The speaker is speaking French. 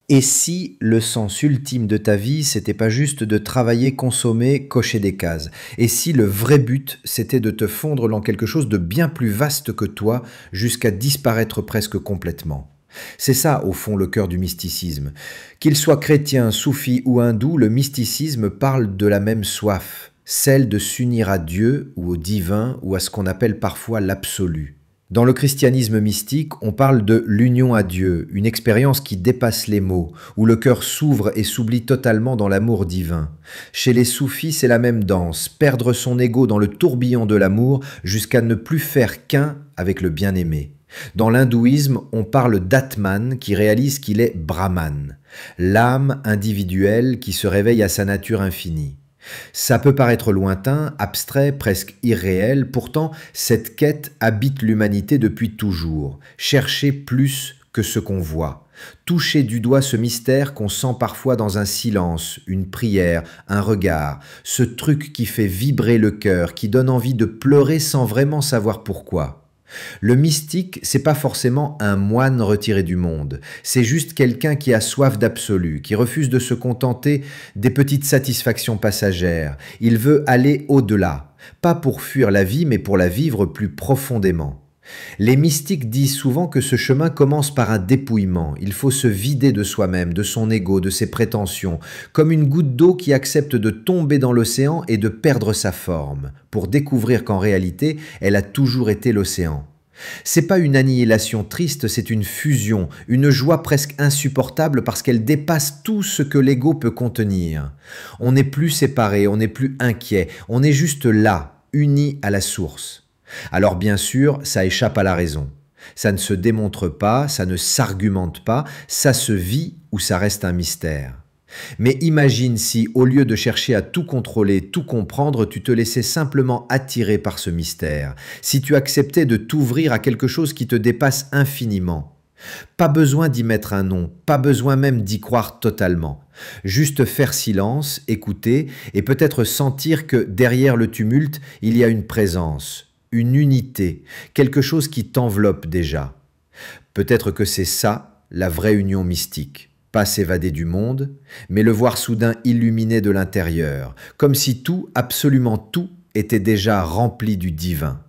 Et si le sens ultime de ta vie, c'était pas juste de travailler, consommer, cocher des cases? Et si le vrai but, c'était de te fondre dans quelque chose de bien plus vaste que toi, jusqu'à disparaître presque complètement? C'est ça, au fond, le cœur du mysticisme. Qu'il soit chrétien, soufi ou hindou, le mysticisme parle de la même soif, celle de s'unir à Dieu ou au divin ou à ce qu'on appelle parfois l'absolu. Dans le christianisme mystique, on parle de l'union à Dieu, une expérience qui dépasse les mots, où le cœur s'ouvre et s'oublie totalement dans l'amour divin. Chez les soufis, c'est la même danse, perdre son ego dans le tourbillon de l'amour jusqu'à ne plus faire qu'un avec le bien-aimé. Dans l'hindouisme, on parle d'Atman qui réalise qu'il est Brahman, l'âme individuelle qui se réveille à sa nature infinie. Ça peut paraître lointain, abstrait, presque irréel, pourtant cette quête habite l'humanité depuis toujours. Chercher plus que ce qu'on voit. Toucher du doigt ce mystère qu'on sent parfois dans un silence, une prière, un regard, ce truc qui fait vibrer le cœur, qui donne envie de pleurer sans vraiment savoir pourquoi. Le mystique, c'est pas forcément un moine retiré du monde, c'est juste quelqu'un qui a soif d'absolu, qui refuse de se contenter des petites satisfactions passagères. Il veut aller au-delà, pas pour fuir la vie, mais pour la vivre plus profondément. Les mystiques disent souvent que ce chemin commence par un dépouillement. Il faut se vider de soi-même, de son ego, de ses prétentions, comme une goutte d'eau qui accepte de tomber dans l'océan et de perdre sa forme, pour découvrir qu'en réalité, elle a toujours été l'océan. C'est pas une annihilation triste, c'est une fusion, une joie presque insupportable parce qu'elle dépasse tout ce que l'ego peut contenir. On n'est plus séparés, on n'est plus inquiet, on est juste là, unis à la source. Alors bien sûr, ça échappe à la raison. Ça ne se démontre pas, ça ne s'argumente pas, ça se vit ou ça reste un mystère. Mais imagine si, au lieu de chercher à tout contrôler, tout comprendre, tu te laissais simplement attirer par ce mystère, si tu acceptais de t'ouvrir à quelque chose qui te dépasse infiniment. Pas besoin d'y mettre un nom, pas besoin même d'y croire totalement. Juste faire silence, écouter et peut-être sentir que derrière le tumulte, il y a une présence, une unité, quelque chose qui t'enveloppe déjà. Peut-être que c'est ça, la vraie union mystique. Pas s'évader du monde, mais le voir soudain illuminé de l'intérieur, comme si tout, absolument tout, était déjà rempli du divin.